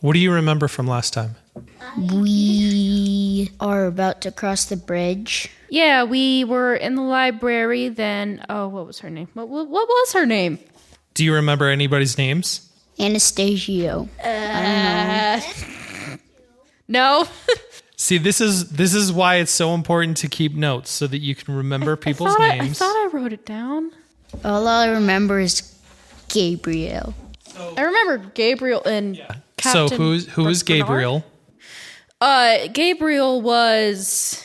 What do you remember from last time? We are about to cross the bridge. Yeah, we were in the library then. Oh, what was her name? What was her name? Do you remember anybody's names? Anastasio. I don't know. No. See, this is why it's so important to keep notes so that you can remember people's names. I thought I wrote it down. All I remember is Gabriel. I remember Gabriel and Captain. So who is Gabriel? Gabriel was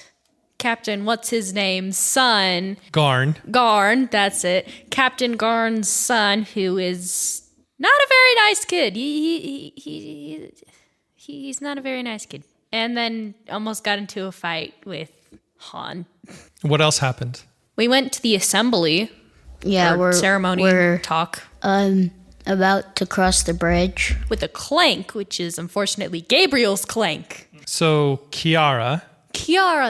Captain, what's his name? Son. Garn, that's it. Captain Garn's son, who is not a very nice kid. He's not a very nice kid. And then almost got into a fight with Haun. What else happened? We went to the assembly. Yeah, we're talk. About to cross the bridge. With a clank, which is unfortunately Gabriel's clank. So Kiara,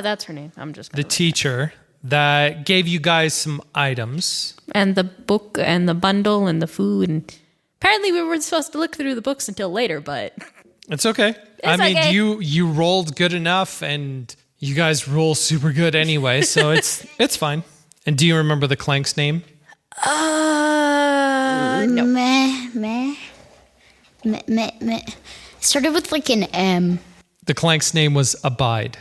that's her name. I'm just the teacher that gave you guys some items. And the book and the bundle and the food. And apparently we weren't supposed to look through the books until later, but... It's okay. Okay. You rolled good enough, and you guys roll super good anyway, so it's fine. And do you remember the clank's name? No. Meh. It started with like an M. The clank's name was Abide.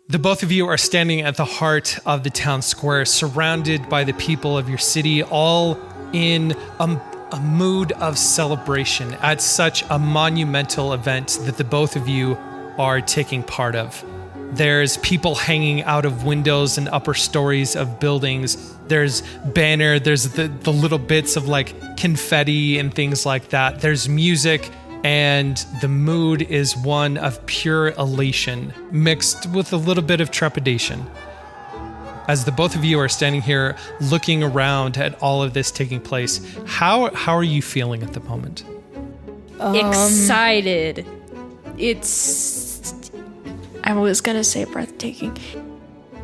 The both of you are standing at the heart of the town square, surrounded by the people of your city, all in a mood of celebration at such a monumental event that the both of you are taking part of. There's people hanging out of windows and upper stories of buildings. There's banner, there's the little bits of like confetti and things like that. There's music. And the mood is one of pure elation, mixed with a little bit of trepidation. As the both of you are standing here looking around at all of this taking place, how are you feeling at the moment? Excited. I was going to say breathtaking.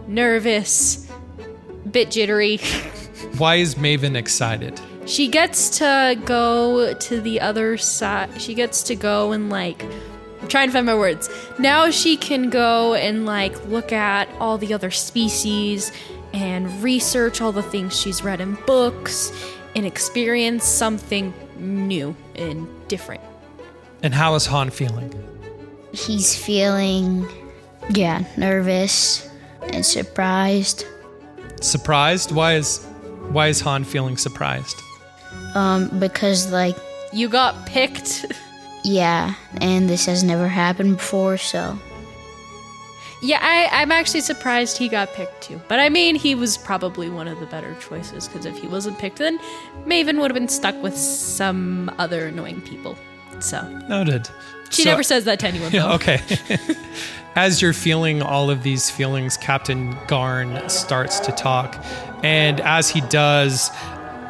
Nervous. Bit jittery. Why is Maven excited? She gets to go to the other side. She gets to go and I'm trying to find my words. Now she can go and look at all the other species and research all the things she's read in books and experience something new and different. And how is Haun feeling? He's feeling, nervous and surprised. Surprised? Why is Haun feeling surprised? Because you got picked. Yeah, and this has never happened before, so. Yeah, I'm actually surprised he got picked too. But I mean, he was probably one of the better choices, because if he wasn't picked, then Maven would have been stuck with some other annoying people. So. Noted. She never says that to anyone, though. Okay. As you're feeling all of these feelings, Captain Garn starts to talk. And as he does,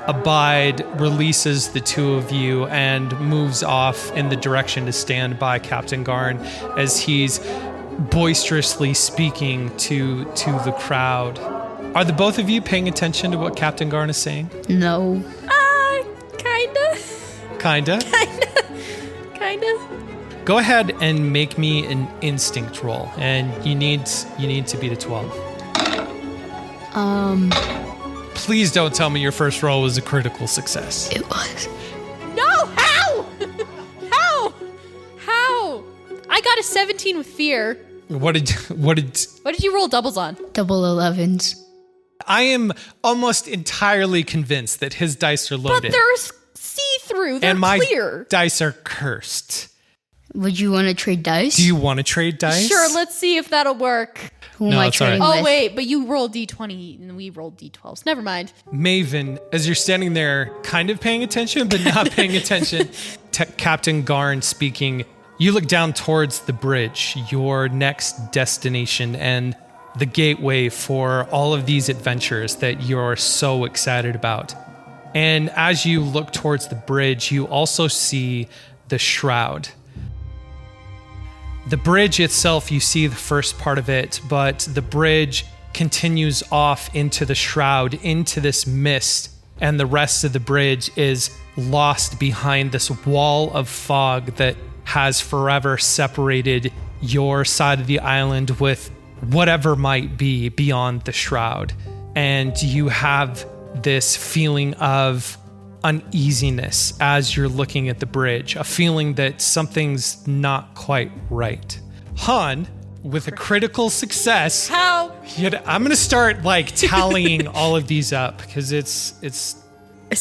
Abide releases the two of you and moves off in the direction to stand by Captain Garn as he's boisterously speaking to the crowd. Are the both of you paying attention to what Captain Garn is saying? No. Kinda? Kinda. Go ahead and make me an instinct roll, and you need to beat a 12. Please don't tell me your first roll was a critical success. It was. No, how? How? I got a 17 with fear. What did you roll doubles on? Double 11s. I am almost entirely convinced that his dice are loaded. But they're see-through. They're and my clear. Dice are cursed. Would you want to trade dice? Do you want to trade dice? Sure, let's see if that'll work. Who am I trading with? Oh, wait, but you rolled D20 and we rolled D12s. Never mind. Maven, as you're standing there kind of paying attention, but not paying attention, Captain Garn speaking, you look down towards the bridge, your next destination and the gateway for all of these adventures that you're so excited about. And as you look towards the bridge, you also see the shroud. The bridge itself, you see the first part of it, but the bridge continues off into the shroud, into this mist and the rest of the bridge is lost behind this wall of fog that has forever separated your side of the island with whatever might be beyond the shroud. And you have this feeling of uneasiness as you're looking at the bridge, a feeling that something's not quite right. Haun, with a critical success. How? I'm gonna start tallying all of these up because it's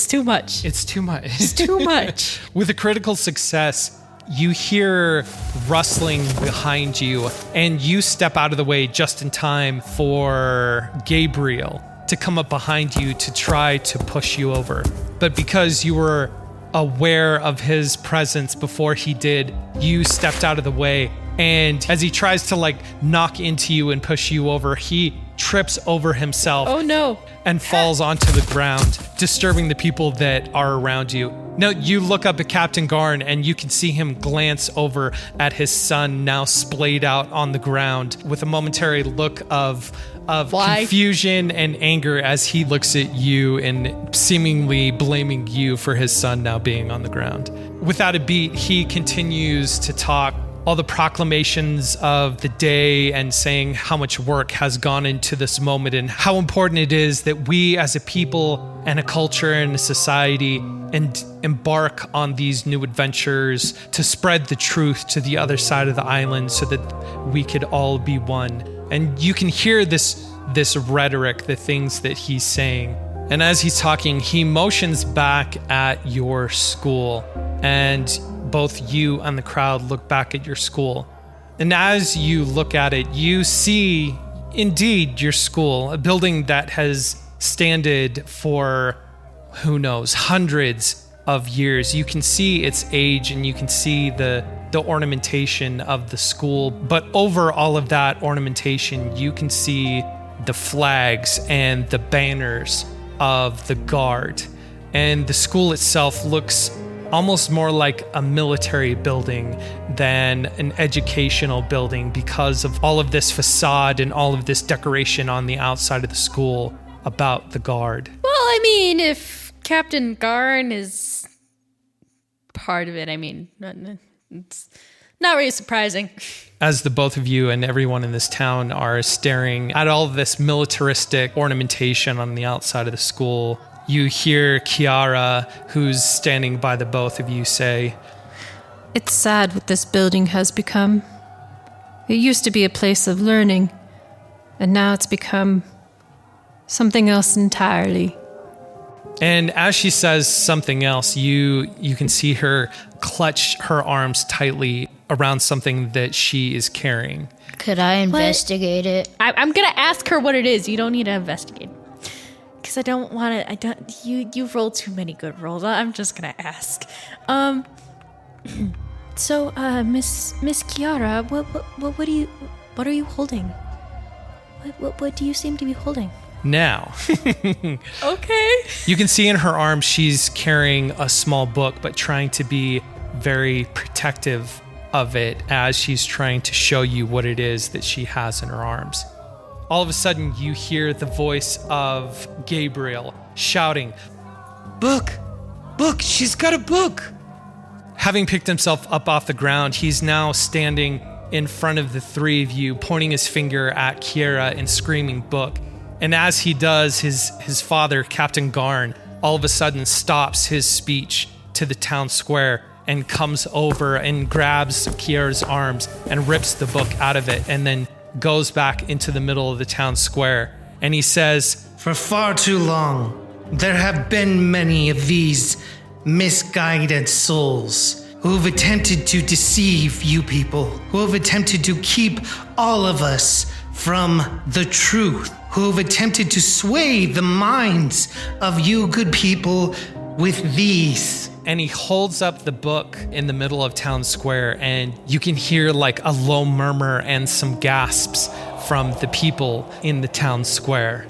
too much. It's too much. It's too much. With a critical success, you hear rustling behind you, and you step out of the way just in time for Gabriel to come up behind you to try to push you over. But because you were aware of his presence before he did, you stepped out of the way. And as he tries to knock into you and push you over, he trips over himself. Oh no. And falls onto the ground, disturbing the people that are around you. Now you look up at Captain Garn and you can see him glance over at his son now splayed out on the ground with a momentary look of confusion and anger as he looks at you and seemingly blaming you for his son now being on the ground. Without a beat, he continues to talk all the proclamations of the day and saying how much work has gone into this moment and how important it is that we as a people and a culture and a society and embark on these new adventures to spread the truth to the other side of the island so that we could all be one. And you can hear this rhetoric, the things that he's saying. And as he's talking, he motions back at your school, and both you and the crowd look back at your school. And as you look at it, you see indeed your school, a building that has standed for, who knows, hundreds of years. You can see its age and you can see the ornamentation of the school. But over all of that ornamentation, you can see the flags and the banners of the guard. And the school itself looks almost more like a military building than an educational building because of all of this facade and all of this decoration on the outside of the school about the guard. Well, I mean, if Captain Garn is part of it, I mean, it's not really surprising. As the both of you and everyone in this town are staring at all of this militaristic ornamentation on the outside of the school, you hear Kiara, who's standing by the both of you, say, "It's sad what this building has become. It used to be a place of learning, and now it's become something else entirely." And as she says something else, you can see her clutch her arms tightly around something that she is carrying. Could I investigate it? I'm gonna ask her what it is. You don't need to investigate. Because I don't want to. You've rolled too many good rolls. I'm just gonna ask. So, Miss Kiara, what are you holding? What do you seem to be holding? Now, Okay. you can see in her arms she's carrying a small book, but trying to be very protective of it as she's trying to show you what it is that she has in her arms. All of a sudden, you hear the voice of Gabriel shouting, "Book! Book! She's got a book!" Having picked himself up off the ground, he's now standing in front of the three of you, pointing his finger at Kiera and screaming, "Book!" And as he does, his father, Captain Garn, all of a sudden stops his speech to the town square and comes over and grabs Kiera's arms and rips the book out of it and then goes back into the middle of the town square. And he says, "For far too long, there have been many of these misguided souls who have attempted to deceive you people, who have attempted to keep all of us from the truth, who have attempted to sway the minds of you good people with these." And he holds up the book in the middle of town square, and you can hear like a low murmur and some gasps from the people in the town square.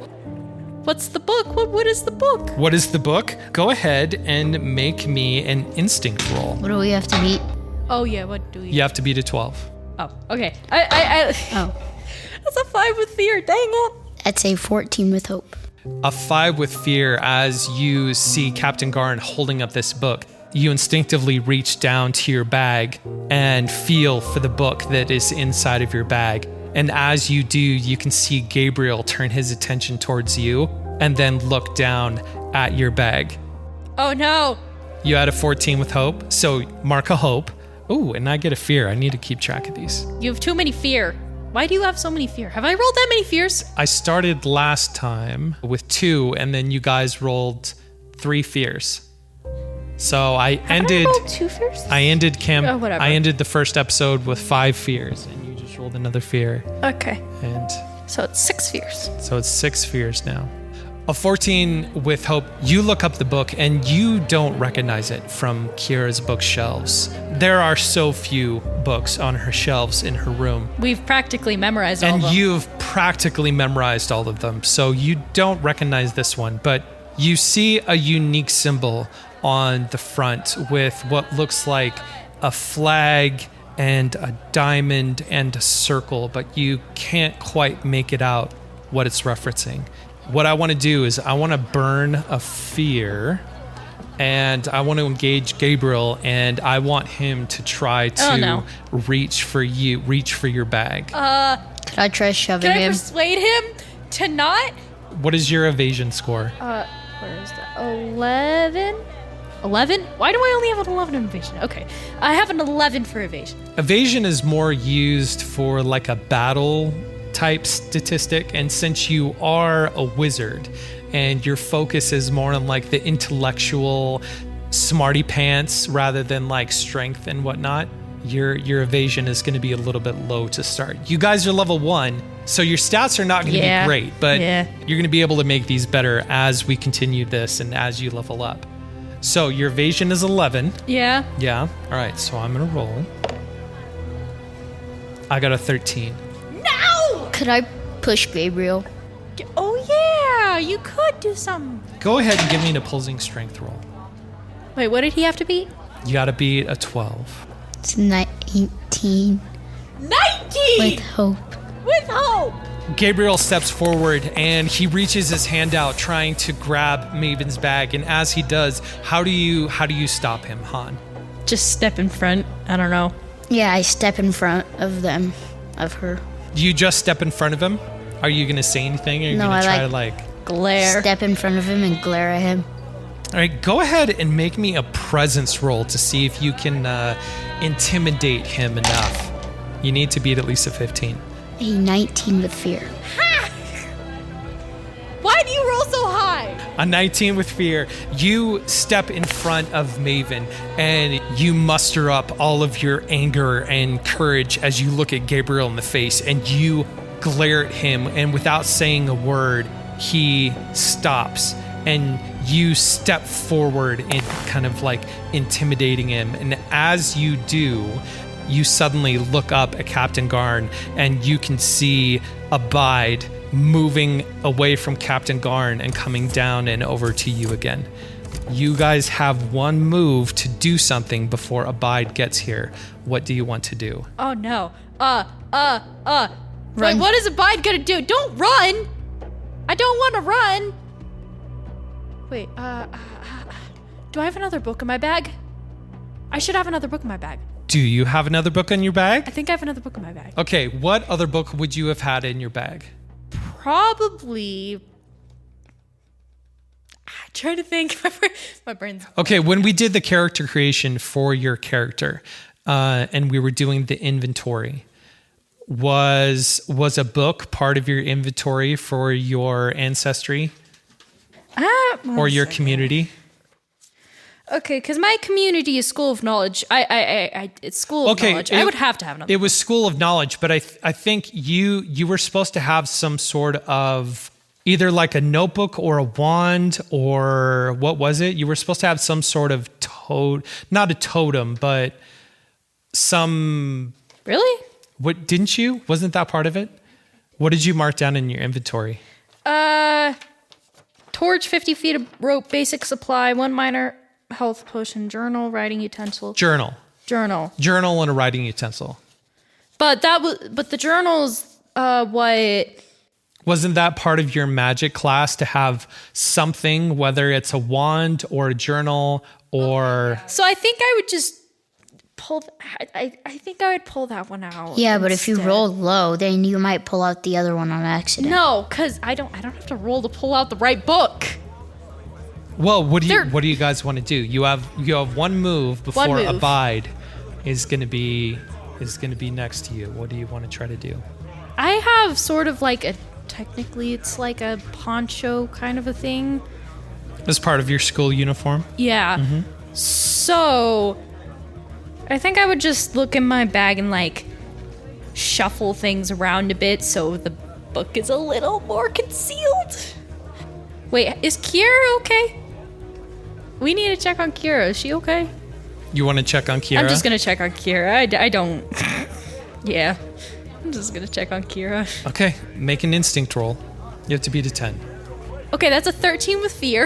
What's the book? What is the book? What is the book? Go ahead and make me an instinct roll. What do we have to beat? Oh yeah, what do we? You have to beat a 12. Oh, okay. I Oh, that's a 5 with fear. Dang it. that's a 14 with hope. A 5 with fear as you see Captain Garn holding up this book. You instinctively reach down to your bag and feel for the book that is inside of your bag. And as you do, you can see Gabriel turn his attention towards you and then look down at your bag. Oh no! You had a 14 with hope, so mark a hope. Ooh, and I get a fear. I need to keep track of these. You have too many fear. Why do you have so many fear? Have I rolled that many fears? I started last time with 2, and then you guys rolled 3 fears. So I ended. I rolled 2 fears? I ended camp. Oh, whatever. I ended the first episode with 5 fears, and you just rolled another fear. Okay. And So it's 6 fears. so it's 6 fears now. A 14 with hope. You look up the book and you don't recognize it from Kira's bookshelves. There are so few books on her shelves in her room. We've practically memorized all And of them. you've practically memorized all of them. So you don't recognize this one, but you see a unique symbol on the front with what looks like a flag and a diamond and a circle, but you can't quite make it out what it's referencing. What I want to do is I want to burn a fear and I want to engage Gabriel and I want him to try to reach for your bag. Could I try shoving Can I him? persuade him to not? What is your evasion score? Where is that? 11? 11? Why do I only have an 11 in evasion? Okay. I have an 11 for evasion. Evasion is more used for like a battle type statistic, and since you are a wizard and your focus is more on like the intellectual smarty pants rather than like strength and whatnot, your evasion is going to be a little bit low to start. You guys are level 1, so your stats are not going to be great, but you're going to be able to make these better as we continue this and as you level up. So your evasion is 11. Yeah. Yeah. All right, so I'm going to roll. I got a 13. No! Could I push Gabriel? Oh, yeah. You could do something. Go ahead and give me an opposing strength roll. Wait, what did he have to beat? You got to beat a 12. It's 19 19! with hope. With hope! Gabriel steps forward and he reaches his hand out trying to grab Maven's bag, and as he does, how do you stop him, Han? Just step in front. I don't know. Yeah, I step in front of them, of her. Do you just step in front of him? Are you going to say anything, or are you No, going to I try to like Glare. Step in front of him and glare at him. All right, go ahead and make me a presence roll to see if you can intimidate him enough. You need to beat at least a 15. A 19 with fear. Why do you roll so high? A 19 with fear. You step in front of Maven and you muster up all of your anger and courage as you look at Gabriel in the face and you glare at him, and without saying a word, he stops and you step forward and kind of like intimidating him. And as you do, you suddenly look up at Captain Garn and you can see Abide moving away from Captain Garn and coming down and over to you again. You guys have one move to do something before Abide gets here. What do you want to do? Oh no. Wait, what is Abide gonna do? Don't run! I don't want to run! Wait, do I have another book in my bag? I should have another book in my bag. Do you have another book in your bag? I think I have another book in my bag. Okay, what other book would you have had in your bag? Probably... I'm trying to think. My brain's... Okay, when we did the character creation for your character, and we were doing the inventory, was a book part of your inventory for your ancestry or your community? Okay, because my community is School of Knowledge. It's School of Knowledge. I would have to have another. It was School of Knowledge, but I think you were supposed to have some sort of either like a notebook or a wand, or what was it? You were supposed to have some sort of not a totem, but some... Really? What, didn't you? Wasn't that part of it? What did you mark down in your inventory? Torch, 50 feet of rope, basic supply, 1 minor health potion, journal, writing utensil. Journal Journal. and a writing utensil. But the journal's what Wasn't that part of your magic class to have something, whether it's a wand or a journal or... So I think I would just pull... I think I would pull that one out. Yeah, but if you instead. roll low, then you might pull out the other one on accident. No, because I don't have to roll to pull out the right book. Well, what do you guys want to do? You have one move before One move. Abide is going to be next to you. What do you want to try to do? I have sort of like a... Technically, it's like a poncho kind of a thing. As part of your school uniform? Yeah. Mm-hmm. So, I think I would just look in my bag and like shuffle things around a bit so the book is a little more concealed. Wait, is Kiera okay? We need to check on Kiera. Is she okay? You want to check on Kiera? I'm just gonna check on Kiera. I don't. Yeah. I'm just gonna check on Kiera. Okay, make an instinct roll. You have to beat a 10. Okay, that's a 13 with fear.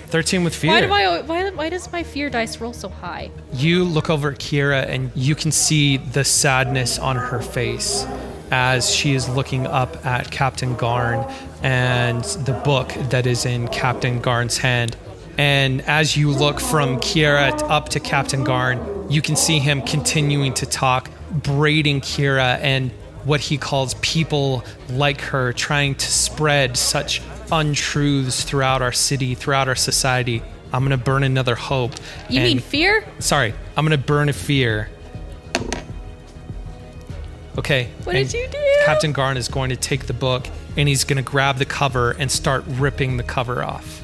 13 with fear. Why does my fear dice roll so high? You look over at Kiera and you can see the sadness on her face as she is looking up at Captain Garn and the book that is in Captain Garn's hand. And as you look from Kiera up to Captain Garn, you can see him continuing to talk, braiding Kiera and what he calls people like her, trying to spread such untruths throughout our city, throughout our society. I'm gonna burn another hope. You mean fear? Sorry, I'm gonna burn a fear. Okay. What and did you do? Captain Garn is going to take the book and he's gonna grab the cover and start ripping the cover off.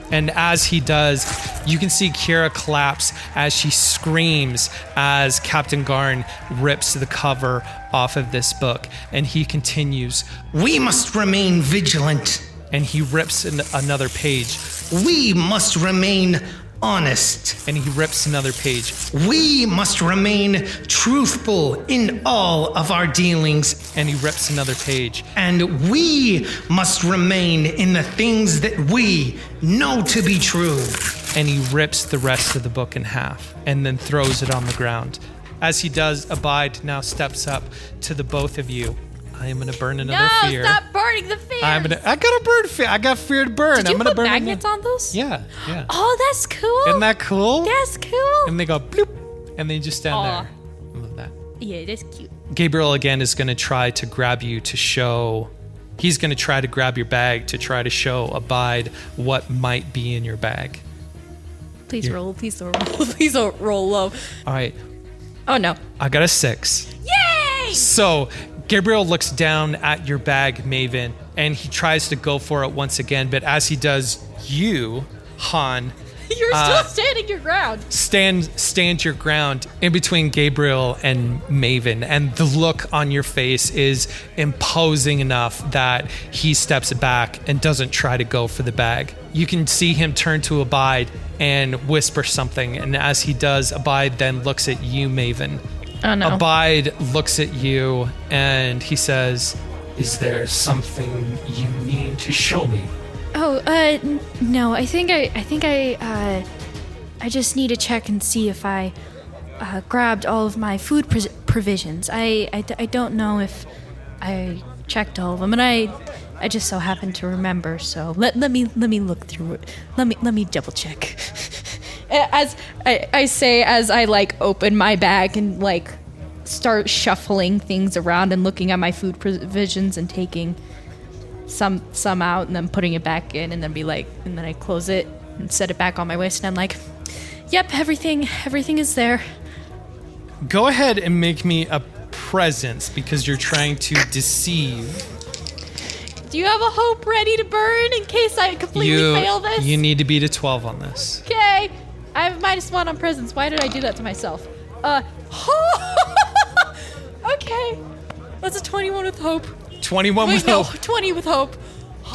And as he does, you can see Kiera collapse as she screams as Captain Garn rips the cover off of this book. And he continues, We must remain vigilant. and he rips another page. We must remain honest. And he rips another page. We must remain truthful in all of our dealings. And he rips another page. And we must remain in the things that we know to be true. And he rips the rest of the book in half and then throws it on the ground. As he does, Abide now steps up to the both of you. I am going to burn another fear. No, stop burning the fear. I gotta burn fear. I got fear to burn. Did I'm you gonna put burn magnets on those? Yeah. Oh, that's cool. Isn't that cool? That's cool. And they go bloop, and they just stand Aw. there. I love that. Yeah, that's cute. Gabriel again is going to try to grab you to show. He's going to try to grab your bag to try to show Abide what might be in your bag. Please roll. Please don't roll. Please don't roll low. All right. Oh no. I got a 6. Yay! So Gabriel looks down at your bag, Maven, and he tries to go for it once again. But as he does, you, Haun, You're still standing your ground. stand your ground in between Gabriel and Maven, and the look on your face is imposing enough that he steps back and doesn't try to go for the bag. You can see him turn to Abide and whisper something, and as he does, Abide then looks at you, Maven. Oh no. Abide looks at you and he says, "Is there something you need to show me?" Oh, no. I think I just need to check and see if I grabbed all of my food provisions. I don't know if I checked all of them, and I just so happen to remember. So let me look through it. Let me double check. As I say, as I like open my bag and like start shuffling things around and looking at my food provisions and taking some out and then putting it back in and then I close it and set it back on my waist and I'm like, yep, everything is there. Go ahead and make me a presence because you're trying to deceive. Do you have a hope ready to burn in case I completely fail this? You need to beat a 12 on this. Okay. I have -1 on presence. Why did I do that to myself? Okay. That's a 21 with hope. 21 with Wait, no, hope. 20 with hope.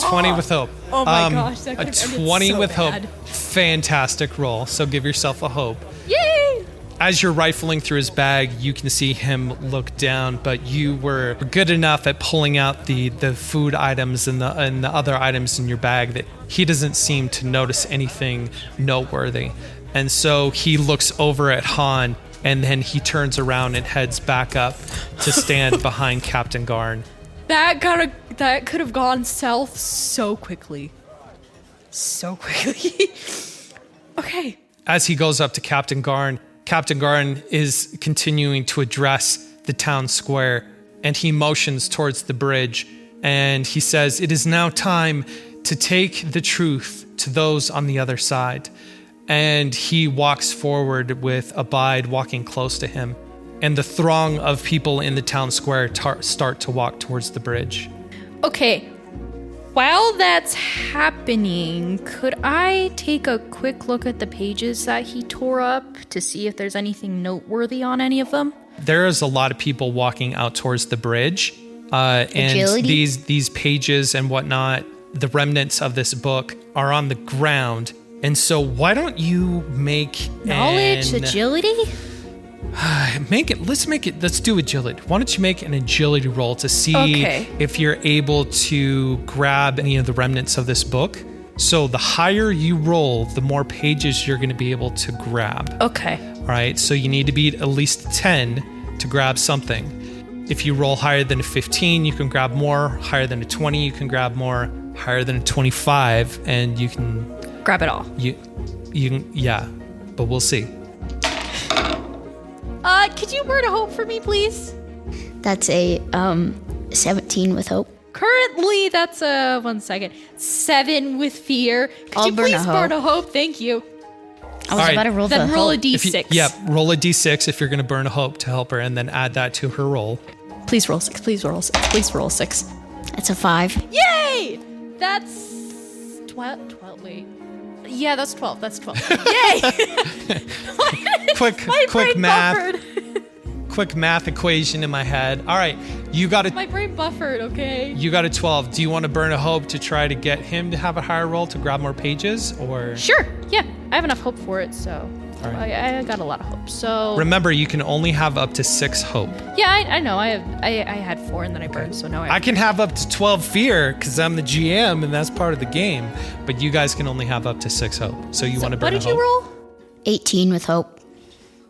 20 with hope. Oh my gosh, that a could have ended 20 so with bad. hope. Fantastic roll. So give yourself a hope. Yay! As you're rifling through his bag, you can see him look down, but you were good enough at pulling out the food items and the other items in your bag that he doesn't seem to notice anything noteworthy. And so he looks over at Han, and then he turns around and heads back up to stand behind Captain Garn. That could have gone south so quickly. So quickly. Okay. As he goes up to Captain Garn is continuing to address the town square, and he motions towards the bridge, and he says, "It is now time to take the truth to those on the other side." And he walks forward with Abide walking close to him, and the throng of people in the town square start to walk towards the bridge. Okay. While that's happening, could I take a quick look at the pages that he tore up to see if there's anything noteworthy on any of them? There's a lot of people walking out towards the bridge, and Agility? these pages and whatnot, the remnants of this book are on the ground. And so why don't you make Knowledge, agility? Let's do agility. Why don't you make an agility roll to see if you're able to grab any of the remnants of this book. So the higher you roll, the more pages you're going to be able to grab. Okay. All right, so you need to beat at least 10 to grab something. If you roll higher than a 15, you can grab more. Higher than a 20, you can grab more. Higher than a 25, and you can Grab it all. you can, yeah, but we'll see. Could you word a hope for me, please? That's a 17 with hope. Currently, that's 1 second. 7 with fear. Could I'll you burn a please hope. burn a hope? Thank you. I was right. about to roll Then the roll a hope. d6. Roll a d6 if you're going to burn a hope to help her, and then add that to her roll. Please roll 6. Please roll 6. Please roll 6. That's a 5. Yay! That's 12. Wait. Yeah, that's 12. That's 12. Yay! Quick brain math. buffered. Quick math equation in my head. All right, you got My brain buffered, okay? You got a 12. Do you want to burn a hope to try to get him to have a higher roll to grab more pages, or? Sure. Yeah, I have enough hope for it, so All right. I got a lot of hope. So Remember, you can only have up to 6 hope. yeah, I know. I had 4 and then I burned, so now I can have up to 12 fear because I'm the GM and that's part of the game. But you guys can only have up to 6 hope. So you want to burn What a did hope? you roll? 18 with hope.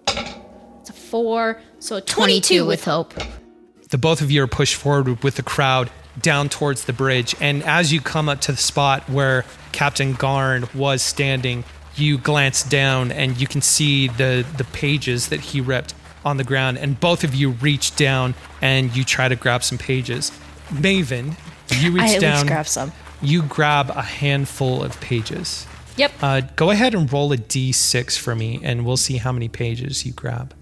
It's a 4, so 22 with hope. The both of you are pushed forward with the crowd down towards the bridge. And as you come up to the spot where Captain Garn was standing, you glance down and you can see the pages that he ripped on the ground. And both of you reach down and you try to grab some pages. Maven, you reach I at down. least grab some. You grab a handful of pages. Yep. Go ahead and roll a d6 for me, and we'll see how many pages you grab.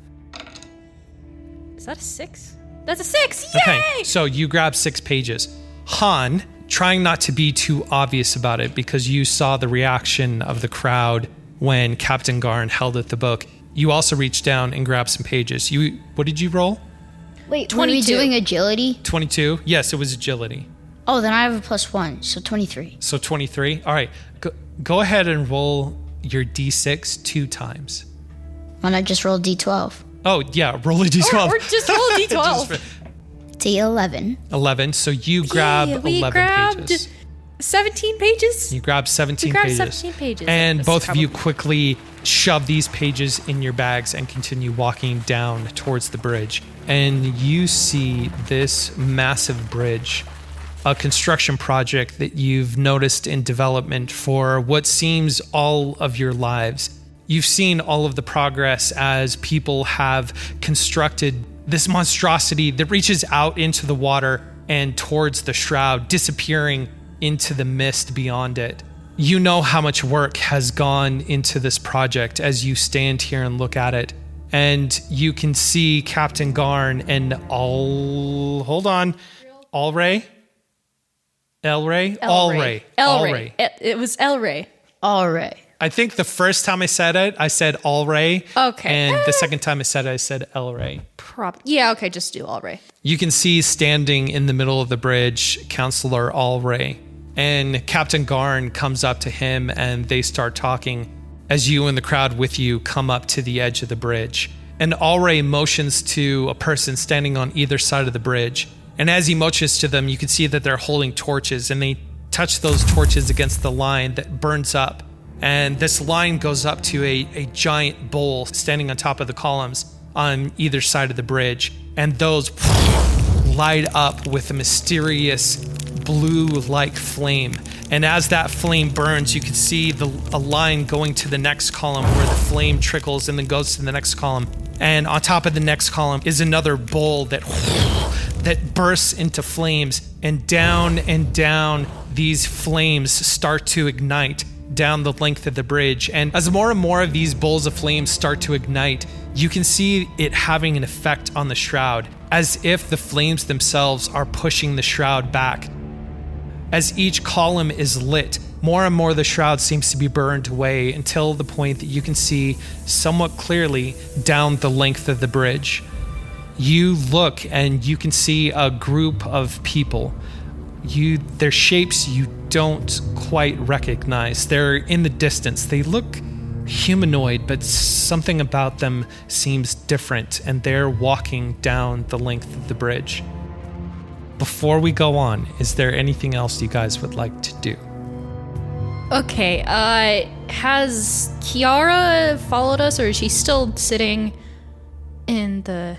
Is that a 6? That's a 6. Yay! Okay, so you grab 6 pages. Han, trying not to be too obvious about it because you saw the reaction of the crowd when Captain Garn held at the book, you also reached down and grabbed some pages. What did you roll? Wait, were we 22. doing agility? 22? Yes, it was agility. Oh, then I have a +1, so 23. So 23? All right, go ahead and roll your d6 2 times. Why not just roll D12? Oh, yeah, roll a d12. Or just roll a d12. D11. 11, so you grab Yay, we 11 grabbed pages. 17 pages? You grab 17 We grabbed pages. 17 pages. And That's both of you probably- quickly shove these pages in your bags and continue walking down towards the bridge. And you see this massive bridge, a construction project that you've noticed in development for what seems all of your lives. You've seen all of the progress as people have constructed this monstrosity that reaches out into the water and towards the shroud, disappearing into the mist beyond it. You know how much work has gone into this project as you stand here and look at it. And you can see Captain Garn and Elray? Elray. It was Elray. All right. I think the first time I said it, I said Elray. Okay. And the second time I said it, I said Elray. Yeah, okay, just do Elray. You can see standing in the middle of the bridge, Counselor Elray. And Captain Garn comes up to him and they start talking as you and the crowd with you come up to the edge of the bridge. And Elray motions to a person standing on either side of the bridge. And as he motions to them, you can see that they're holding torches and they touch those torches against the line that burns up. And this line goes up to a giant bowl standing on top of the columns on either side of the bridge. And those light up with a mysterious blue-like flame. And as that flame burns, you can see a line going to the next column where the flame trickles and then goes to the next column. And on top of the next column is another bowl that bursts into flames. And down these flames start to ignite down the length of the bridge. And as more and more of these bowls of flames start to ignite, you can see it having an effect on the shroud, as if the flames themselves are pushing the shroud back. As each column is lit, more and more the shroud seems to be burned away until the point that you can see somewhat clearly down the length of the bridge. You look and you can see a group of people. Their shapes you don't quite recognize. They're in the distance. They look humanoid, but something about them seems different, and they're walking down the length of the bridge. Before we go on, is there anything else you guys would like to do? Okay, has Kiara followed us, or is she still sitting in the...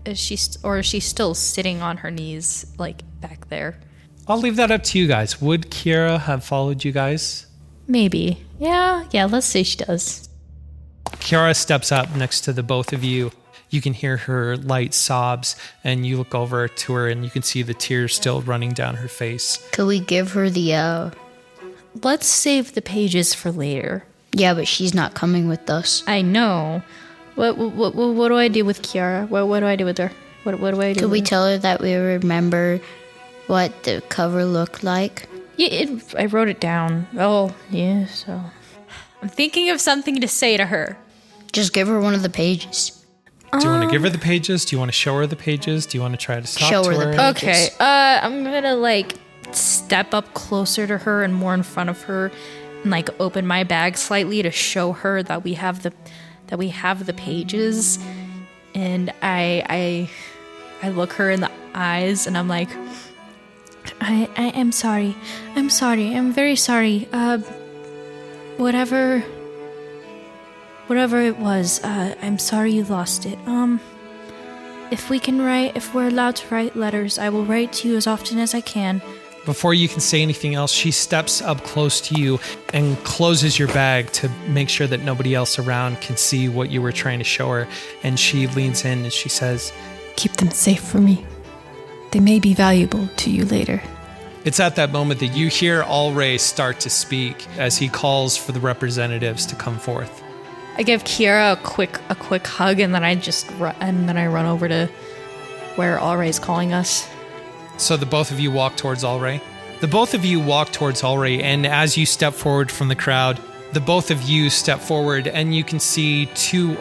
Is she still sitting on her knees, like, back there? I'll leave that up to you guys. Would Kiara have followed you guys? Maybe. Yeah, let's say she does. Kiara steps up next to the both of you. You can hear her light sobs, and you look over to her, and you can see the tears still running down her face. Could we give her the, Let's save the pages for later. Yeah, but she's not coming with us. I know. What do I do with Kiara? What do I do with her? What do I do? Could we with her? tell her that we remember what the cover looked like? Yeah, I wrote it down. Oh, yeah, so... I'm thinking of something to say to her. Just give her one of the pages. Do you want to give her the pages? Do you want to show her the pages? Do you want to try to talk Show to her her? the pages. Okay, I'm gonna, step up closer to her and more in front of her and, open my bag slightly to show her that we have the pages. And I look her in the eyes and I'm like... I am sorry. I'm sorry. I'm very sorry. Whatever it was, I'm sorry you lost it. If we're allowed to write letters, I will write to you as often as I can. Before you can say anything else, she steps up close to you and closes your bag to make sure that nobody else around can see what you were trying to show her. And she leans in and she says, Keep them safe for me. They may be valuable to you later. It's at that moment that you hear Alray start to speak as he calls for the representatives to come forth. I give Kiara a quick hug, and then I run over to where Alray's calling us. So the both of you walk towards Alray. The both of you walk towards Alray, and as you step forward from the crowd, the both of you step forward, and you can see two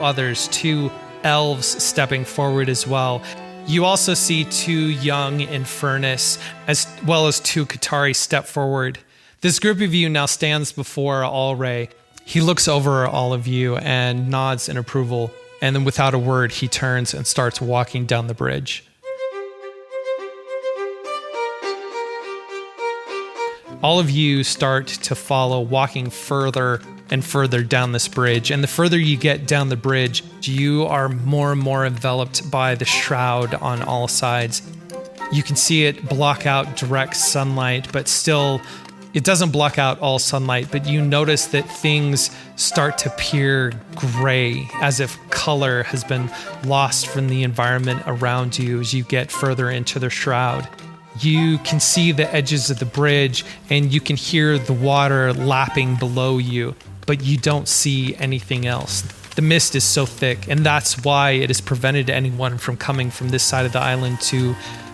elves stepping forward as well. You also see two young Infernus, as well as two Qatari step forward. This group of you now stands before Alray. He looks over all of you and nods in approval, and then without a word, he turns and starts walking down the bridge. All of you start to follow, walking further and further down this bridge. And the further you get down the bridge, you are more and more enveloped by the shroud on all sides. You can see it block out direct sunlight, but still, it doesn't block out all sunlight, but you notice that things start to appear gray, as if color has been lost from the environment around you as you get further into the shroud. You can see the edges of the bridge, and you can hear the water lapping below you, but you don't see anything else. The mist is so thick, and that's why it has prevented anyone from coming from this side of the island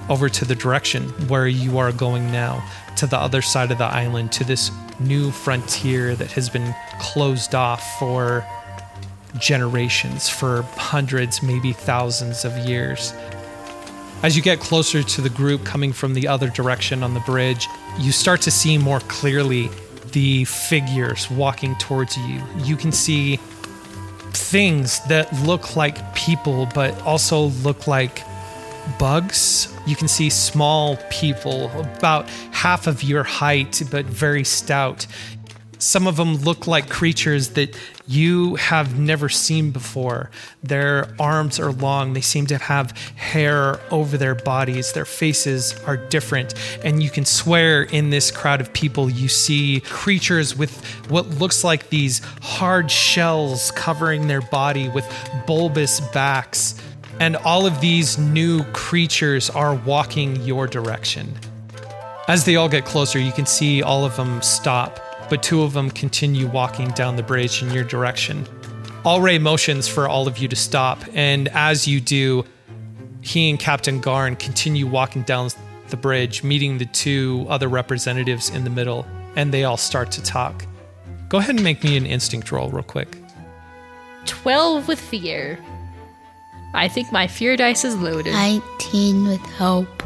over to the direction where you are going now, to the other side of the island, to this new frontier that has been closed off for generations, for hundreds, maybe thousands of years. As you get closer to the group coming from the other direction on the bridge, you start to see more clearly the figures walking towards you. You can see things that look like people, but also look like bugs. You can see small people, about half of your height, but very stout. Some of them look like creatures that you have never seen before. Their arms are long. They seem to have hair over their bodies. Their faces are different. And you can swear in this crowd of people you see creatures with what looks like these hard shells covering their body with bulbous backs. And all of these new creatures are walking your direction. As they all get closer, you can see all of them stop, but 2 of them continue walking down the bridge in your direction. Alray motions for all of you to stop, and as you do, he and Captain Garn continue walking down the bridge, meeting the 2 other representatives in the middle, and they all start to talk. Go ahead and make me an instinct roll real quick. 12 with fear. I think my fear dice is loaded. 19 with hope.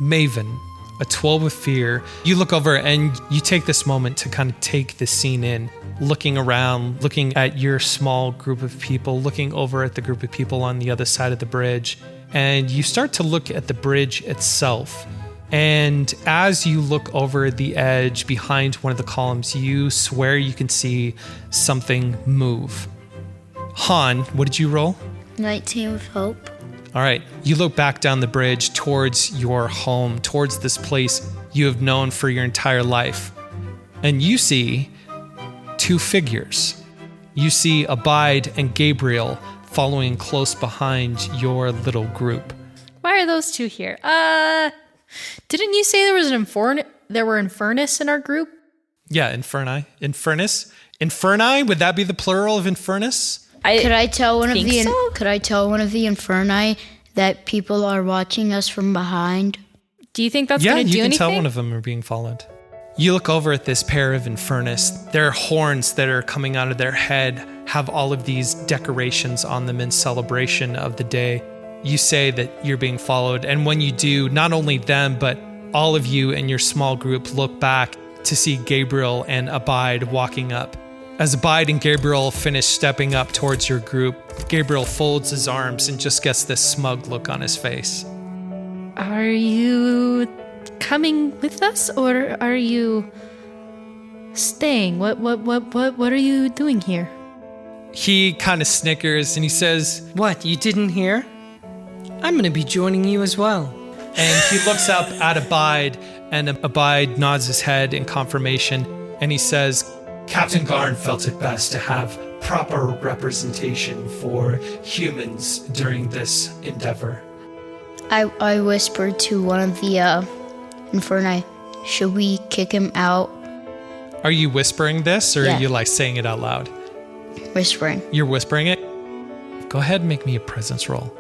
Maven, a 12 with fear. You look over and you take this moment to kind of take the scene in, looking around, looking at your small group of people, looking over at the group of people on the other side of the bridge. And you start to look at the bridge itself. And as you look over the edge behind one of the columns, you swear you can see something move. Han, what did you roll? 19 with hope. All right, you look back down the bridge towards your home, towards this place you have known for your entire life. And you see 2 figures. You see Abide and Gabriel following close behind your little group. Why are those 2 here? Didn't you say there was there were Infernus in our group? Yeah, Inferni. Infernus? Inferni? Would that be the plural of Infernus? Could I tell one of think the so? Could I tell one of the Inferni that people are watching us from behind? Do you think that's going to do anything? Yeah, you can tell one of them are being followed. You look over at this pair of Infernus. Their horns that are coming out of their head have all of these decorations on them in celebration of the day. You say that you're being followed, and when you do, not only them, but all of you and your small group look back to see Gabriel and Abide walking up. As Abide and Gabriel finish stepping up towards your group, Gabriel folds his arms and just gets this smug look on his face. Are you coming with us, or are you staying? What are you doing here? He kind of snickers and he says, What, you didn't hear? I'm going to be joining you as well. and he looks up at Abide, and Abide nods his head in confirmation, and he says, Captain Garn felt it best to have proper representation for humans during this endeavor. I whispered to one of the Inferni, should we kick him out? Are you whispering this, or Yeah. are you like saying it out loud? Whispering. You're whispering it? Go ahead and make me a presence roll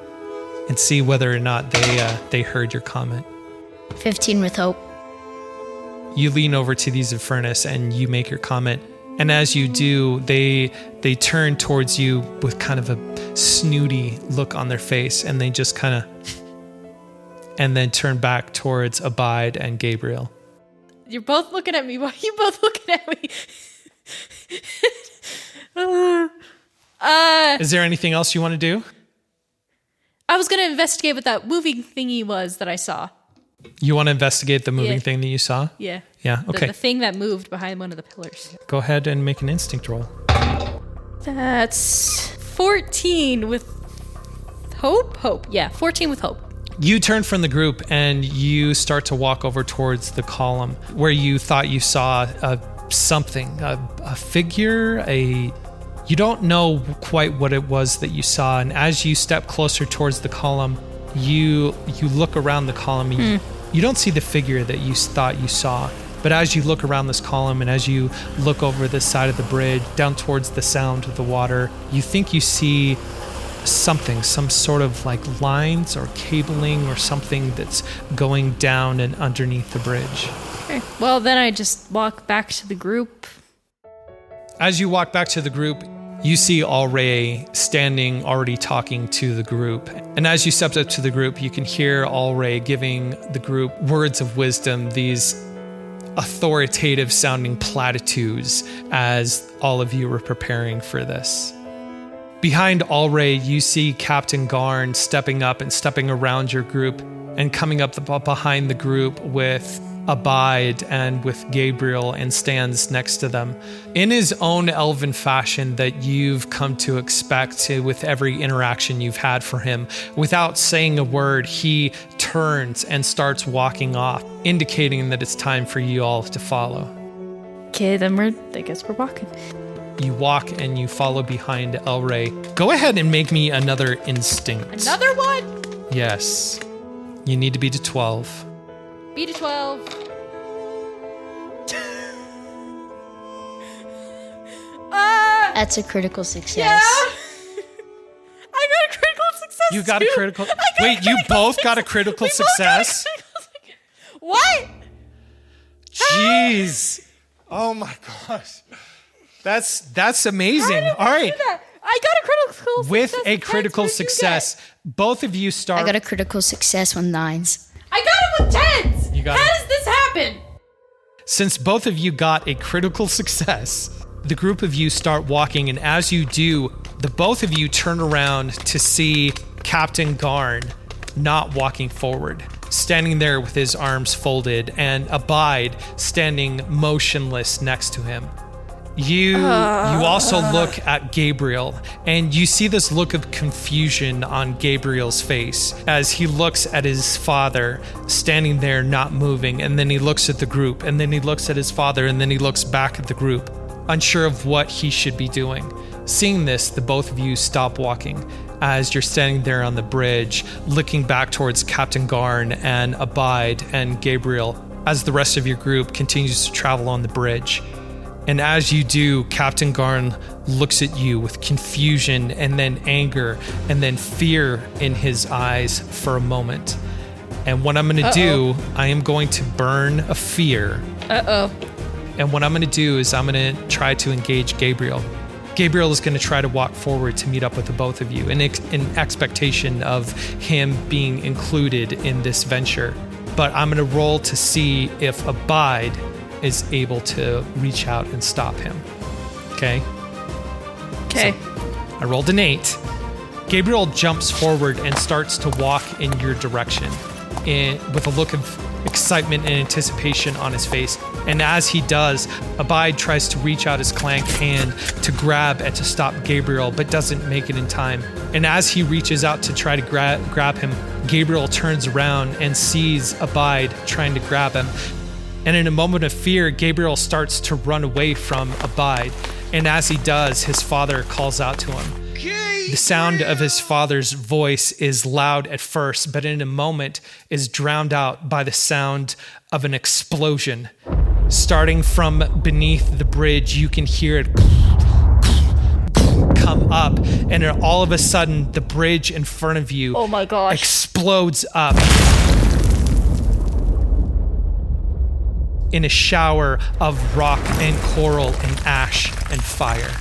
and see whether or not they heard your comment. 15 with hope. You lean over to these Infernus and you make your comment. And as you do, they turn towards you with kind of a snooty look on their face, and they just kind of, and then turn back towards Abide and Gabriel. You're both looking at me. Why are you both looking at me? Is there anything else you want to do? I was going to investigate what that moving thingy was that I saw. You want to investigate the moving Yeah. thing that you saw? Yeah. Yeah, okay. The thing that moved behind one of the pillars. Go ahead and make an instinct roll. That's 14 with hope? Hope. Yeah, 14 with hope. You turn from the group and you start to walk over towards the column where you thought you saw something, a figure, you don't know quite what it was that you saw. And as you step closer towards the column, you look around the column. You don't see the figure that you thought you saw. But as you look around this column and as you look over the side of the bridge down towards the sound of the water, you think you see something, some sort of like lines or cabling or something that's going down and underneath the bridge. Okay. Well, then I just walk back to the group. As you walk back to the group, you see Alray standing, already talking to the group. And as you step up to the group, you can hear Alray giving the group words of wisdom, these authoritative sounding platitudes as all of you were preparing for this. Behind Alray, you see Captain Garn stepping up and stepping around your group. and coming up behind the group with Abide and with Gabriel and stands next to them. In his own elven fashion that you've come to expect with every interaction you've had for him, without saying a word, he turns and starts walking off, indicating that it's time for you all to follow. Okay, then I guess we're walking. You walk and you follow behind Elray. Go ahead and make me another instinct. Another one? Yes. You need to beat a 12. Beat a 12. That's a critical success. Yeah. I got a critical success. You got a critical... Wait, you both got a critical success? What? Jeez. Oh my gosh. That's amazing. All right. I got a critical success. With a critical success, both of you start... I got a critical success with 9s. I got it with 10s. You got How it. does this happen? Since both of you got a critical success, the group of you start walking, and as you do, the both of you turn around to see Captain Garn not walking forward, standing there with his arms folded, and Abide standing motionless next to him. You also look at Gabriel, and you see this look of confusion on Gabriel's face as he looks at his father standing there not moving, and then he looks at the group, and then he looks at his father, and then he looks back at the group, unsure of what he should be doing. Seeing this, the both of you stop walking as you're standing there on the bridge, looking back towards Captain Garn and Abide and Gabriel as the rest of your group continues to travel on the bridge. And as you do, Captain Garn looks at you with confusion and then anger and then fear in his eyes for a moment. And what I'm going to do, I am going to burn a fear. And what I'm going to do is I'm going to try to engage Gabriel. Gabriel is going to try to walk forward to meet up with the both of you in expectation of him being included in this venture. But I'm going to roll to see if Abide is able to reach out and stop him. Okay? Okay. So I rolled an 8. Gabriel jumps forward and starts to walk in your direction with a look of excitement and anticipation on his face. And as he does, Abide tries to reach out his clanked hand to grab and to stop Gabriel, but doesn't make it in time. And as he reaches out to try to grab him, Gabriel turns around and sees Abide trying to grab him. And in a moment of fear, Gabriel starts to run away from Abide. And as he does, his father calls out to him. The sound of his father's voice is loud at first, but in a moment is drowned out by the sound of an explosion. Starting from beneath the bridge, you can hear it come up, and all of a sudden, the bridge in front of you explodes up in a shower of rock and coral and ash and fire.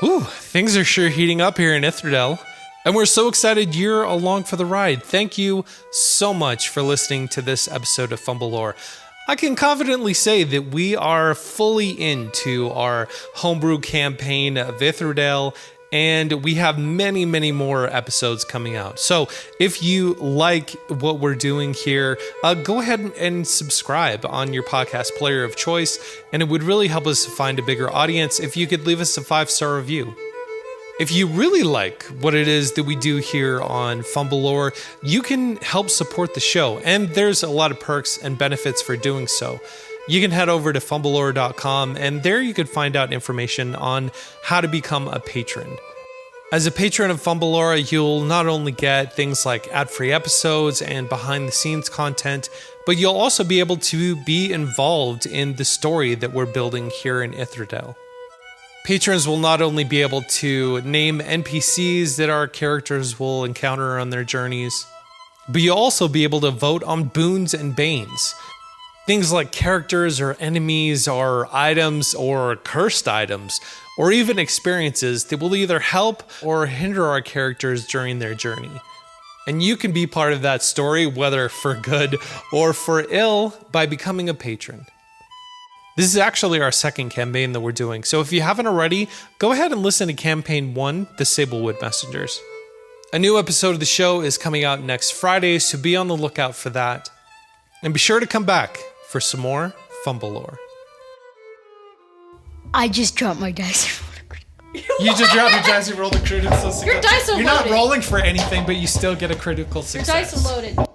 Ooh, things are sure heating up here in Ithrodel, and we're so excited you're along for the ride. Thank you so much for listening to this episode of Fumblelore. I can confidently say that we are fully into our homebrew campaign of Ithrodel, and we have many, many more episodes coming out. So if you like what we're doing here, go ahead and subscribe on your podcast player of choice, and it would really help us find a bigger audience if you could leave us a 5-star review. If you really like what it is that we do here on Fumblelore, you can help support the show, and there's a lot of perks and benefits for doing so. You can head over to fumblelore.com, and there you could find out information on how to become a patron. As a patron of Fumblelore, you'll not only get things like ad-free episodes and behind-the-scenes content, but you'll also be able to be involved in the story that we're building here in Ithrodel. Patrons will not only be able to name NPCs that our characters will encounter on their journeys, but you'll also be able to vote on boons and banes. Things like characters or enemies or items or cursed items, or even experiences that will either help or hinder our characters during their journey. And you can be part of that story, whether for good or for ill, by becoming a patron. This is actually our second campaign that we're doing, so if you haven't already, go ahead and listen to Campaign 1, The Sablewood Messengers. A new episode of the show is coming out next Friday, so be on the lookout for that. And be sure to come back for some more Fumblelore. I just dropped my dice. You just dropped your dice and rolled a critical success. Your dice are You're not loaded. rolling for anything, but you still get a critical Your success. dice are loaded.